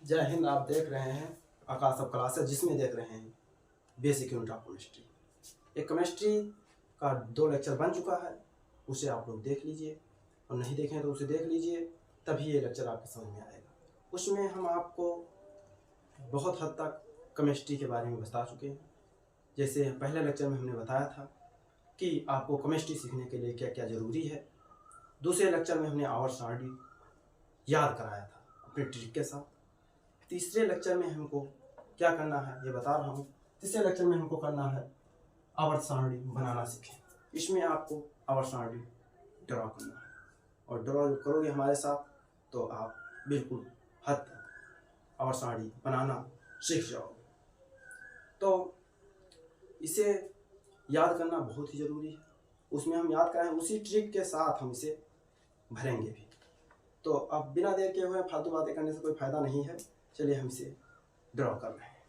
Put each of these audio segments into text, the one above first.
जय हिंद। आप देख रहे हैं आकाश ऑफ क्लासेस, जिसमें देख रहे हैं बेसिक यूनिट ऑफ केमिस्ट्री। एक केमिस्ट्री का 2 लेक्चर बन चुका है, उसे आप लोग देख लीजिए, और नहीं देखें तो उसे देख लीजिए, तभी ये लेक्चर आपके समझ में आएगा। उसमें हम आपको बहुत हद तक केमिस्ट्री के बारे में बता चुके हैं। जैसे पहले लेक्चर में हमने बताया था कि आपको केमिस्ट्री सीखने के लिए क्या क्या ज़रूरी है। दूसरे लेक्चर में हमने आवर्त सारणी याद कराया था अपने ट्रिक के साथ। तीसरे लेक्चर में हमको क्या करना है ये बता रहा हूँ। तीसरे लेक्चर में हमको करना है आवर्त सारणी बनाना सीखें। इसमें आपको आवर्त सारणी ड्रॉ करना है, और ड्रॉ करोगे हमारे साथ तो आप बिल्कुल हद तक आवर्त सारणी बनाना सीख जाओगे। तो इसे याद करना बहुत ही ज़रूरी है। उसमें हम याद करें, उसी ट्रिक के साथ हम इसे भरेंगे भी। तो अब बिना देर के हुए फालतू बातें करने से कोई फ़ायदा नहीं है। चलिए हम इसे ड्रॉ कर रहे हैं।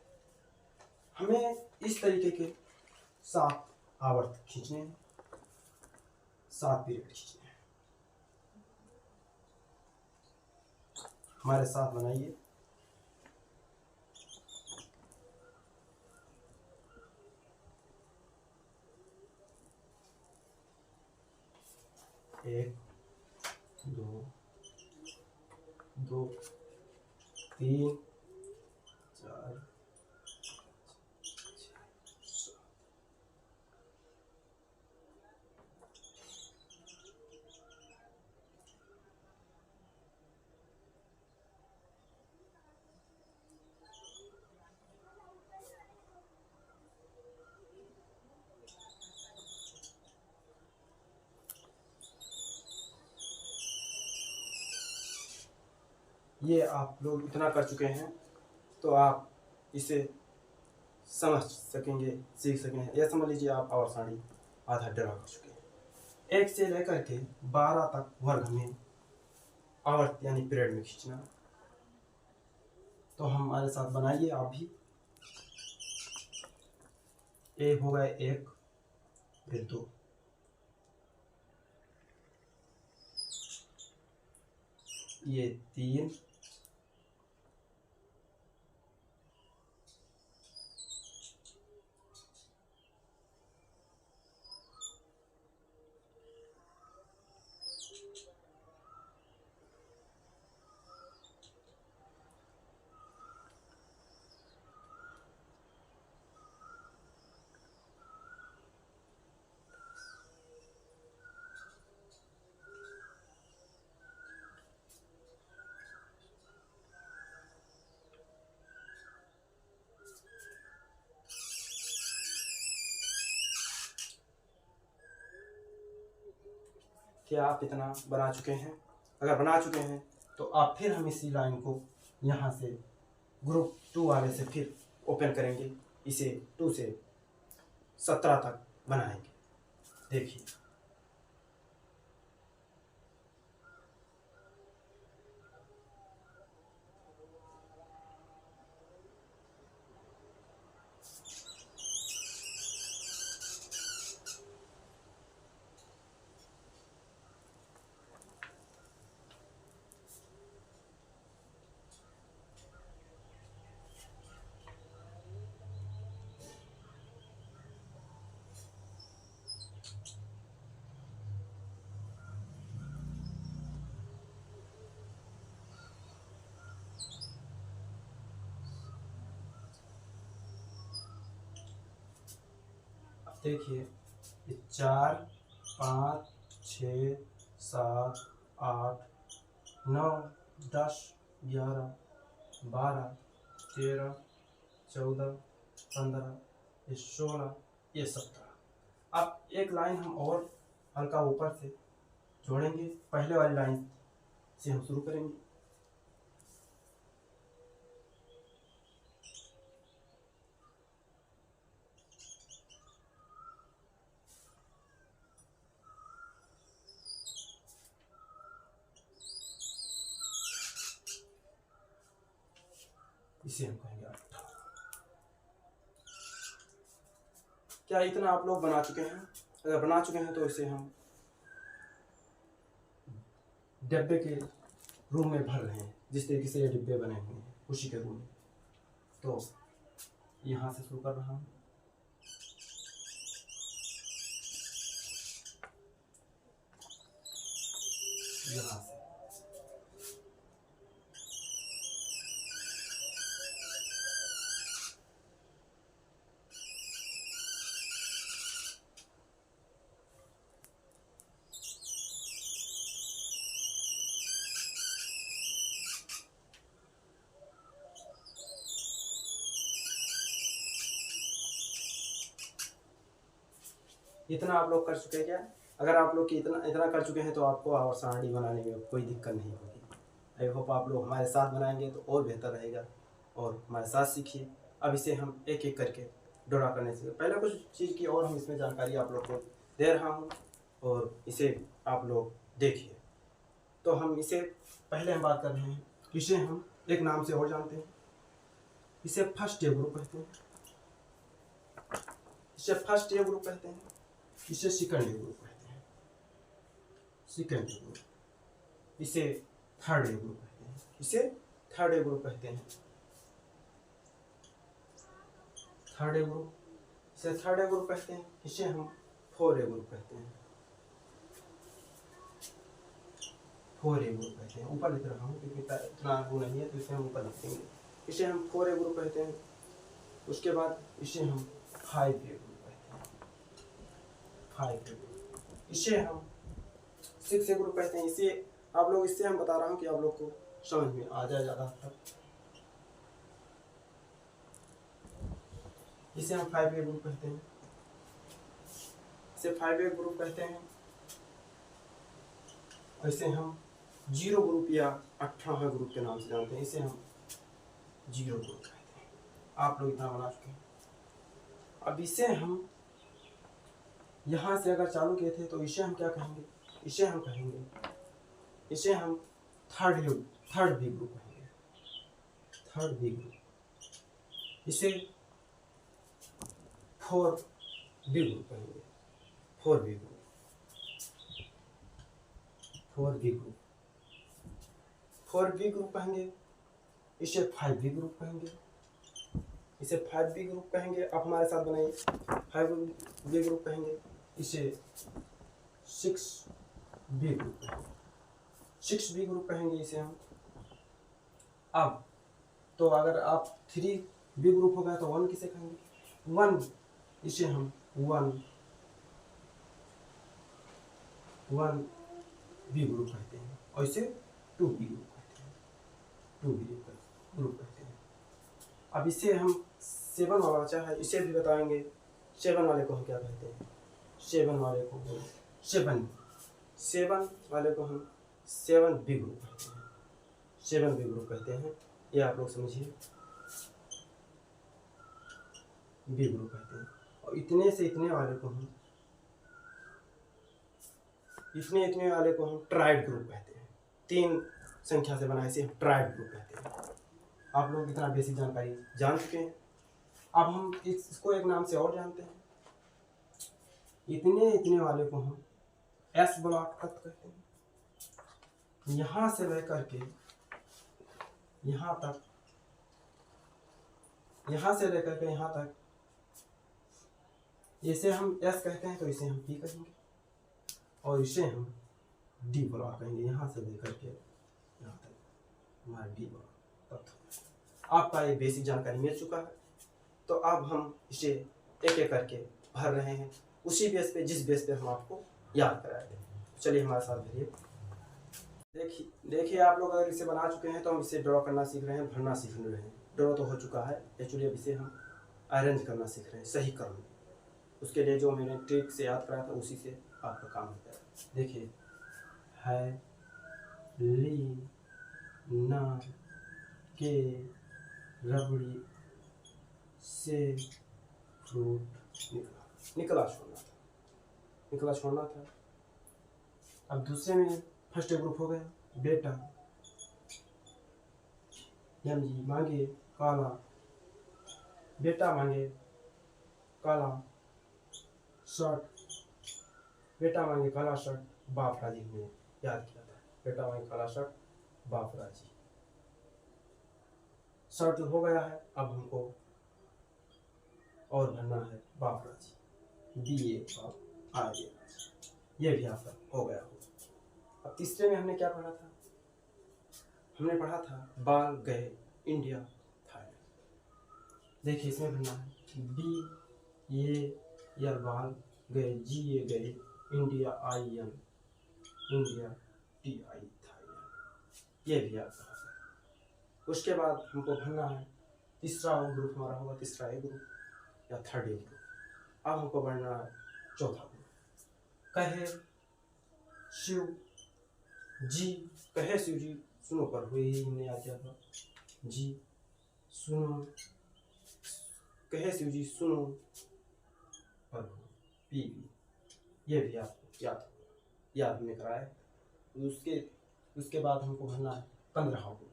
हमें इस तरीके के 7 आवर्त खींचने हैं, 7 पीरियड खींचने हैं। हमारे साथ बनाइए। एक, दो, 3, 4, 6। ये आप लोग इतना कर चुके हैं तो आप इसे समझ सकेंगे, सीख सकेंगे। यह समझ लीजिए आप आवर्त सारणी आधा ड्रॉ कर चुके हैं। 1 से लेकर के 12 तक वर्ग में आवर्त यानी पीरियड में खींचना। तो हमारे साथ बनाइए आप भी। ए हो गए 1, फिर 2, ये 3, क्या आप इतना बना चुके हैं? अगर बना चुके हैं तो आप फिर हम इसी लाइन को यहाँ से ग्रुप 2 वाले से फिर ओपन करेंगे। इसे 2 से 17 तक बनाएंगे। देखिए, देखिए, ये 4, 5, 6, 7, 8, 9, 10, 11, 12, 13, 14, 15, ये 16, ये 17। अब एक लाइन हम और हल्का ऊपर से जोड़ेंगे। पहले वाली लाइन से हम शुरू करेंगे। इसे हम कहेंगे 18। क्या इतना आप लोग बना चुके हैं? अगर बना चुके हैं तो इसे हम डिब्बे के रूम में भर रहे हैं, जिस तरीके से ये डिब्बे बने हुए हैं। उसी के गुण। तो यहाँ से शुरू कर रहा हूँ। यहाँ से इतना आप लोग कर चुके हैं क्या? अगर आप लोग की इतना कर चुके हैं तो आपको और सारणी बनाने में कोई दिक्कत नहीं होगी। आई होप आप लोग हमारे साथ बनाएंगे तो और बेहतर रहेगा, और हमारे साथ सीखिए। अब इसे हम एक एक करके ड्रा करने से पहले कुछ चीज़ की और हम इसमें जानकारी आप लोग को दे रहा हूँ, और इसे आप लोग देखिए। तो हम इसे पहले हम बात कर रहे हैं, इसे हम एक नाम से और जानते हैं, इसे फर्स्ट ए ग्रुप कहते हैं, इसे फर्स्ट ए ग्रुप कहते हैं, इसे सेकंड ए ग्रुप कहते हैं, सेकंड ए ग्रुप, इसे थर्ड ए ग्रुप कहते हैं, इसे थर्ड ए ग्रुप कहते हैं, थर्ड ए ग्रुप, इसे थर्ड ए ग्रुप कहते हैं, इसे हम फोर ए ग्रुप कहते हैं, फोर ए ग्रुप कहते हैं। ऊपर लिख रहा हूँ क्योंकि इतना वो नहीं है तो इसे हम ऊपर लिख देंगे। इसे हम फोर ए ग्रुप कहते हैं। उसके बाद इसे हम फाइव ए ग्रुप कहते हैं, फाइव ए ग्रुप, इसे हम सिक्स ए ग्रुप कहते हैं। इसे आप लोग, इससे हम बता रहा हूँ कि आप लोग को समझ में आ जाए ज़्यादा तक। इसे हम फाइव ए ग्रुप कहते हैं, इसे फाइव ए ग्रुप कहते हैं। और इसे हम जीरो ग्रुप या 18 ग्रुप के नाम से जानते हैं, इसे हम जीरो ग्रुप कहते हैं। आप लोग इतना बना चुके हैं। अब इसे हम यहाँ से अगर चालू किए थे तो इसे हम क्या कहेंगे? इसे हम कहेंगे, इसे हम थर्ड बी ग्रुप कहेंगे, थर्ड बी ग्रुप। इसे फोर बी ग्रुप कहेंगे, four B group, four B group, four B group कहेंगे। इसे फाइव बी ग्रुप कहेंगे, इसे फाइव बी ग्रुप कहेंगे। आप हमारे साथ बनाइए, फाइव बी ग्रुप कहेंगे। इसे सिक्स बी ग्रुप कहेंगे, सिक्स बी ग्रुप कहेंगे इसे हम। अब तो अगर आप थ्री बी ग्रुप हो गया तो वन किसे कहेंगे? वन, इसे हम वन बी ग्रुप कहते हैं। और इसे टू बी ग्रुप कहते हैं, टू बी ग्रुप कहते हैं। अब इसे हम सेवन वाला बचा है, इसे भी बताएंगे। सेवन वाले को हम क्या कहते हैं? सेवन वाले को हम सेवन वाले को हम सेवन बी ग्रुप कहते हैं, सेवन बी ग्रुप कहते हैं। ये आप लोग समझिए, बी ग्रुप कहते हैं। और इतने से इतने वाले को हम, इतने वाले को हम ट्राइड ग्रुप कहते हैं। तीन संख्या से बना, इसे हम ट्राइड ग्रुप कहते हैं। आप लोग इतना बेसिक जानकारी जान चुके हैं। अब हम इसको एक नाम से और जानते हैं, इतने वाले को हम एस ब्लॉक तत्व कहते हैं। यहाँ से लेकर के यहाँ तक, यहाँ से लेकर के यहाँ तक, इसे हम एस कहते हैं तो इसे हम पी कहेंगे, और इसे हम डी ब्लॉक कहेंगे। यहाँ से लेकर के यहाँ तक हमारा डी ब्लॉक तत्व। आपका ये बेसिक जानकारी मिल चुका है। तो अब हम इसे एक एक करके भर रहे हैं, उसी बेस पे, जिस बेस पे हम आपको याद कराए थे। चलिए हमारे साथ भरिए। देखिए आप लोग अगर इसे बना चुके हैं तो हम इसे ड्रॉ करना सीख रहे हैं, भरना सीख रहे हैं। ड्रॉ तो हो चुका है, एक्चुअली अब इसे हम अरेंज करना सीख रहे हैं, सही क्रम में। उसके लिए जो मैंने ट्रिक से याद कराया था उसी से आपका काम होता है। देखिए, है, ली, ना, के, रबड़ी, से, फ्रूट, निकला छोड़ना था। अब दूसरे में फर्स्ट ग्रुप हो गया, बेटा, जी मांगे काला, बेटा मांगे काला शर्ट, बेटा मांगे काला शर्ट, बाप राजी ने याद किया था। बेटा मांगे काला शर्ट, बाप राजी। शर्ट हो गया है। अब हमको और भरना है बापराजी, BARA, ये भी आपका हो गया होगा। अब तीसरे में हमने क्या पढ़ा था? हमने पढ़ा था बाल गए इंडिया थाईलैंड। देखिए इसमें भरना है BA बाल गए, GA गए, India IN, India TI Thailand, ये भी आपका है। उसके बाद हमको भरना है तीसरा ग्रुप हमारा होगा, तीसरा ए ग्रुप या थर्ड ए ग्रुप। अब हमको भरना है चौथा ग्रुप, कहे शिव जी, कहे शिव जी सुनो पर हुए ही हमने याद किया था, जी सुनो, कहे शिव जी सुनो पर PB, ये भी आपको याद में कराए। उसके बाद हमको भरना है 15 को,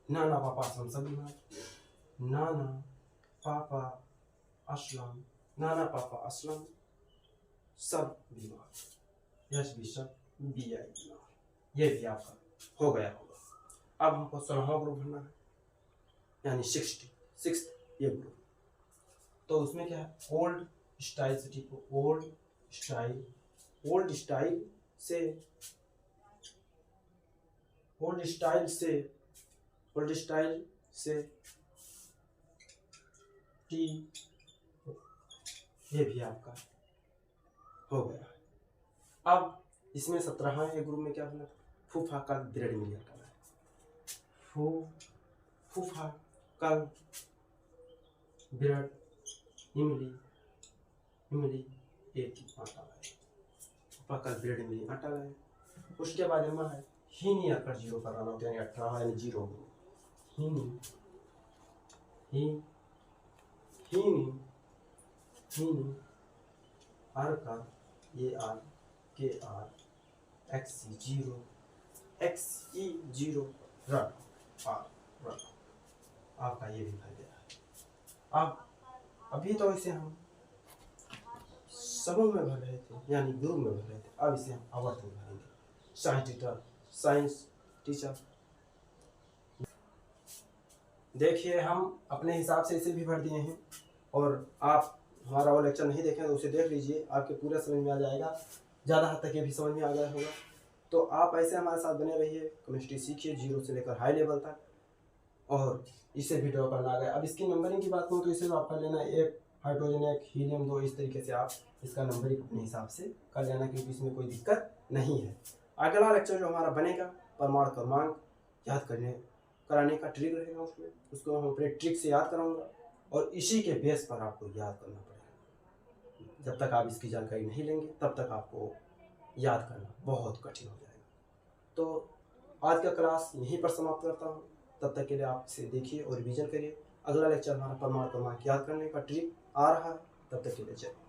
नाना पापा असलम सब बीमार, नाना पापा असलम, नाना पापा असलम सब बीमार, यश भी सब BI बीमार, ये भी आपका हो गया होगा। अब हमको 16वां ग्रुप भरना है, यानी 66 ये ग्रुप। तो उसमें क्या है, ओल्ड स्टाइल से, ठीक हो, ओल्ड स्टाइल से टी, ये भी आपका हो गया। अब इसमें 17वां है ग्रुप में क्या करना था, फूफा कल ब्रेड मिलियन करना है, फूफा कल ब्रेड इमली एक आटा लाए, फूफा कल ब्रेड इमली आटा लाए। उसके बाद हमारा है हीनी आकर 0 कराना होता है, यानी 18 यानी 0 ग्रुप, हीनी आर का ये आर के आर XE 0 रन आपका ये भी भर गया है। अब अभी तो इसे हम समूह में भर रहे थे, यानी ग्रुप में भर रहे थे, अब इसे हम आवर्त में भरेंगे। साइंस टीचर देखिए हम अपने हिसाब से इसे भी भर दिए हैं, और आप हमारा वो लेक्चर नहीं देखें तो उसे देख लीजिए, आपके पूरा समझ में आ जाएगा, ज़्यादा हद तक ये भी समझ में आ गया होगा। तो आप ऐसे हमारे साथ बने रहिए, केमिस्ट्री सीखिए 0 से लेकर हाई लेवल तक, और इसे भी ड्रॉ करना आ गया। अब इसकी नंबरिंग की बात करूँ तो इसे तो आप कर लेना 1 हाइड्रोजन 1 हीलियम 2, इस तरीके से आप इसका नंबरिंग अपने हिसाब से कर लेना, क्योंकि इसमें कोई दिक्कत नहीं है। अगला लेक्चर जो हमारा बनेगा परमाणु क्रमांक याद कराने का ट्रिक रहेगा, उसको हम अपने ट्रिक से याद कराऊंगा, और इसी के बेस पर आपको याद करना पड़ेगा। जब तक आप इसकी जानकारी नहीं लेंगे तब तक आपको याद करना बहुत कठिन हो जाएगा। तो आज का क्लास यहीं पर समाप्त करता हूँ, तब तक के लिए आप इसे देखिए और रिवीजन करिए। अगला लेक्चर हमारा परमाणु क्रमांक याद करने का ट्रिक आ रहा है, तब तक के लिए चलिए।